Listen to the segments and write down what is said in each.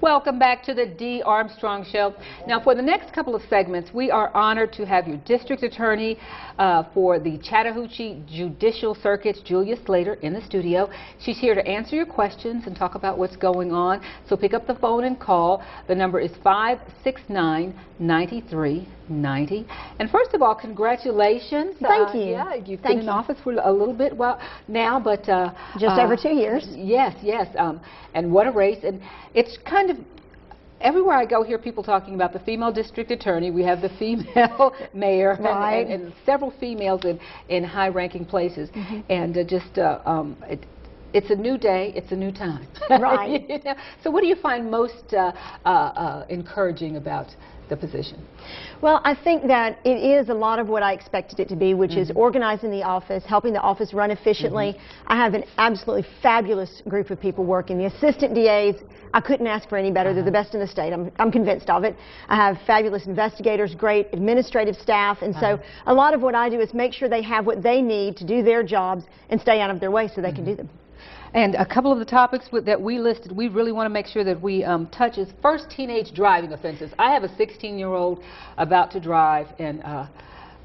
Welcome back to the D. Armstrong Show. Now, for the next couple of segments, we are honored to have your district attorney for the Chattahoochee Judicial Circuit, Julia Slater, in the studio. She's here to answer your questions and talk about what's going on. So pick up the phone and call. The number is 569-9390. And first of all, congratulations. Thank you. Yeah, you've been in office for a little bit now, but just over 2 years. Yes, yes. And what a race. And it's kind of everywhere I go, hear people talking about the female district attorney. We have the female mayor, right. and several females in high-ranking places. Mm-hmm. And it's a new day. It's a new time. Right. You know? So what do you find most encouraging about the position? Well, I think that it is a lot of what I expected it to be, which is organizing the office, helping the office run efficiently. I have an absolutely fabulous group of people working. The assistant DAs, I couldn't ask for any better. They're the best in the state. I'm convinced of it. I have fabulous investigators, great administrative staff, and so a lot of what I do is make sure they have what they need to do their jobs and stay out of their way so they can do them. And a couple of the topics that we listed, we really want to make sure that we touch is first, teenage driving offenses. I have a 16-year-old about to drive, and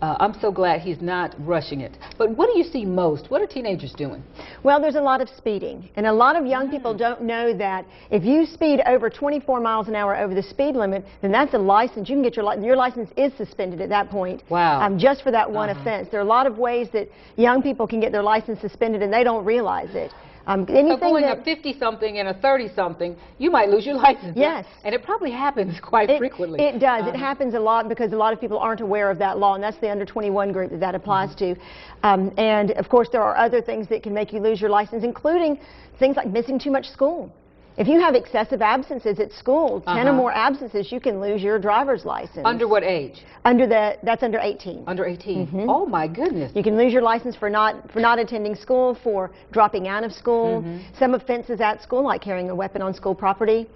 I'm so glad he's not rushing it. But what do you see most? What are teenagers doing? Well, there's a lot of speeding, and a lot of young people don't know that if you speed over 24 miles an hour over the speed limit, then that's a license. You can get your license is suspended at that point. Wow. Just for that one offense. There are a lot of ways that young people can get their license suspended, and they don't realize it. So going a 50-something and a 30-something, you might lose your license. Yes. And it probably happens quite frequently. It does. It happens a lot because a lot of people aren't aware of that law, and that's the under 21 group that applies to. And of course there are other things that can make you lose your license, including things like missing too much school. If you have excessive absences at school, 10 or more absences, you can lose your driver's license. Under what age? That's under 18. Under 18. Oh my goodness. You can lose your license for not attending school, for dropping out of school. Some offenses at school, like carrying a weapon on school property.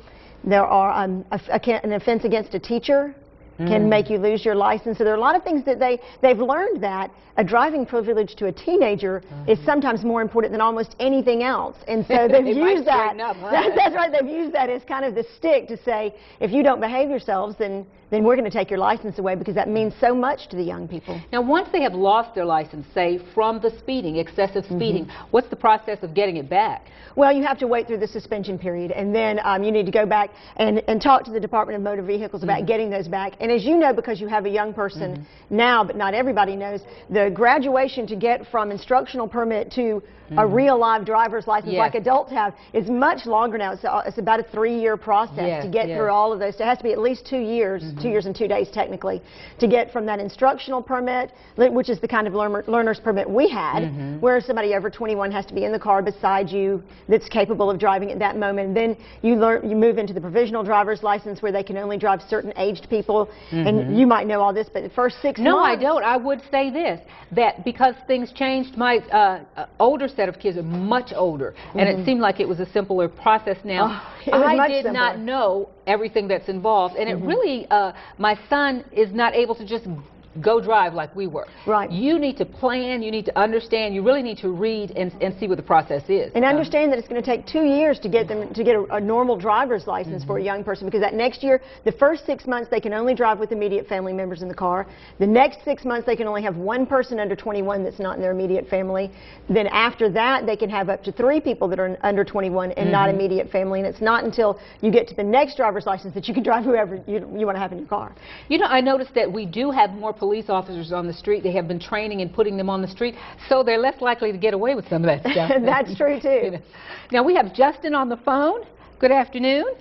There are an offense against a teacher can make you lose your license. So there are a lot of things that they've learned that a driving privilege to a teenager is sometimes more important than almost anything else. And so they've used that. That's right. They've used that as kind of the stick to say, if you don't behave yourselves, then we're going to take your license away, because that means so much to the young people. Now, once they have lost their license, say from the speeding, excessive speeding, what's the process of getting it back? Well, you have to wait through the suspension period, and then you need to go back and talk to the Department of Motor Vehicles about getting those back. And as you know, because you have a young person now, but not everybody knows, the graduation to get from instructional permit to a real live driver's license like adults have is much longer now. It's about a 3-year process to get through all of those. So it has to be at least 2 years, 2 years and 2 days technically, to get from that instructional permit, which is the kind of learner's permit we had, where somebody over 21 has to be in the car beside you that's capable of driving at that moment. And then you move into the provisional driver's license, where they can only drive certain aged people. And you might know all this, but the first 6 months... No, I don't. I would say this, that because things changed, my older set of kids are much older, and it seemed like it was a simpler process now. I did not know everything that's involved, and it really, my son is not able to just go drive like we were. Right. You need to plan, you need to understand, you really need to read and see what the process is. And understand that it's going to take 2 years to get them to get a normal driver's license for a young person, because that next year, the first 6 months, they can only drive with immediate family members in the car. The next 6 months, they can only have one person under 21 that's not in their immediate family. Then after that, they can have up to 3 people that are under 21 and not immediate family. And it's not until you get to the next driver's license that you can drive whoever you want to have in your car. You know, I noticed that we do have more police officers on the street. They have been training and putting them on the street, so they're less likely to get away with some of that stuff. That's true, too. You know. Now, we have Justin on the phone. Good afternoon.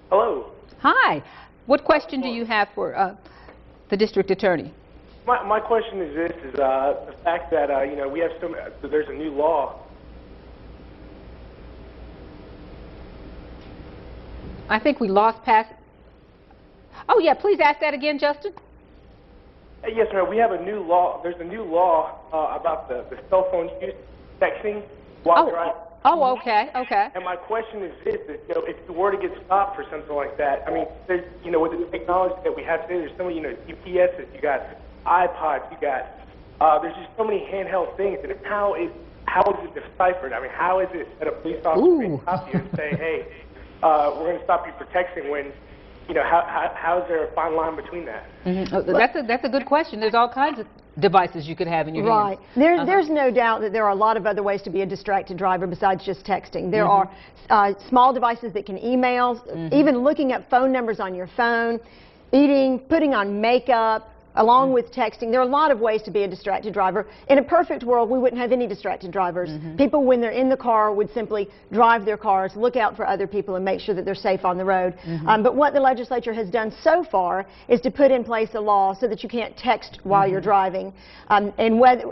Hello. Hi. What question do you have for the district attorney? My question is this, is the fact that, you know, we have there's a new law. I think we lost past... Oh, yeah, please ask that again, Justin. Yes, ma'am. We have a new law. There's a new law about the cell phone use, texting while driving. Oh, okay, okay. And my question is this: you know, if you were to get stopped for something like that, I mean, there's, you know, with the technology that we have today, there's so many, you know, GPSs, you got iPods, you got, there's just so many handheld things. And how is it deciphered? I mean, how is it that a police officer can stop you and say, hey, we're going to stop you for texting when, you know, how is there a fine line between that? Mm-hmm. Oh, that's a good question. There's all kinds of devices you could have in your hands. Right. There's no doubt that there are a lot of other ways to be a distracted driver besides just texting. There are small devices that can email, even looking up phone numbers on your phone, eating, putting on makeup, along with texting. There are a lot of ways to be a distracted driver. In a perfect world, we wouldn't have any distracted drivers. People, when they're in the car, would simply drive their cars, look out for other people, and make sure that they're safe on the road. But what the legislature has done so far is to put in place a law so that you can't text while you're driving. And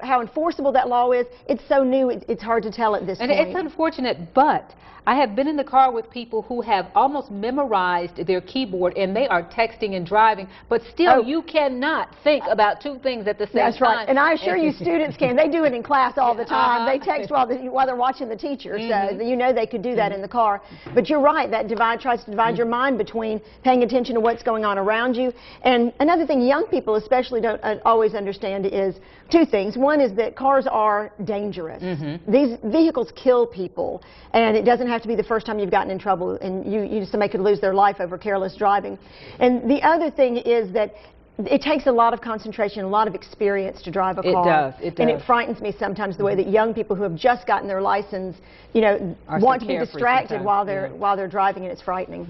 how enforceable that law is, it's so new, it's hard to tell at this point. And it's unfortunate, but I have been in the car with people who have almost memorized their keyboard and they are texting and driving, but still you cannot think about two things at the same time. That's right. And I assure you students can. They do it in class all the time. They text while they're watching the teacher, so you know they could do that in the car. But you're right, that tries to divide your mind between paying attention to what's going on around you. And another thing young people especially don't always understand is two things. One is that cars are dangerous. These vehicles kill people, and it doesn't have to be the first time you've gotten in trouble and somebody could lose their life over careless driving. And the other thing is that it takes a lot of concentration, a lot of experience to drive a car. It does. And it frightens me sometimes the way that young people who have just gotten their license, you know, want to be distracted while they're driving, and it's frightening.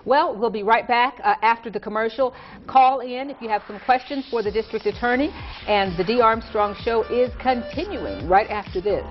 Well, we'll be right back after the commercial. Call in if you have some questions for the district attorney, and the Dee Armstrong Show is continuing right after this.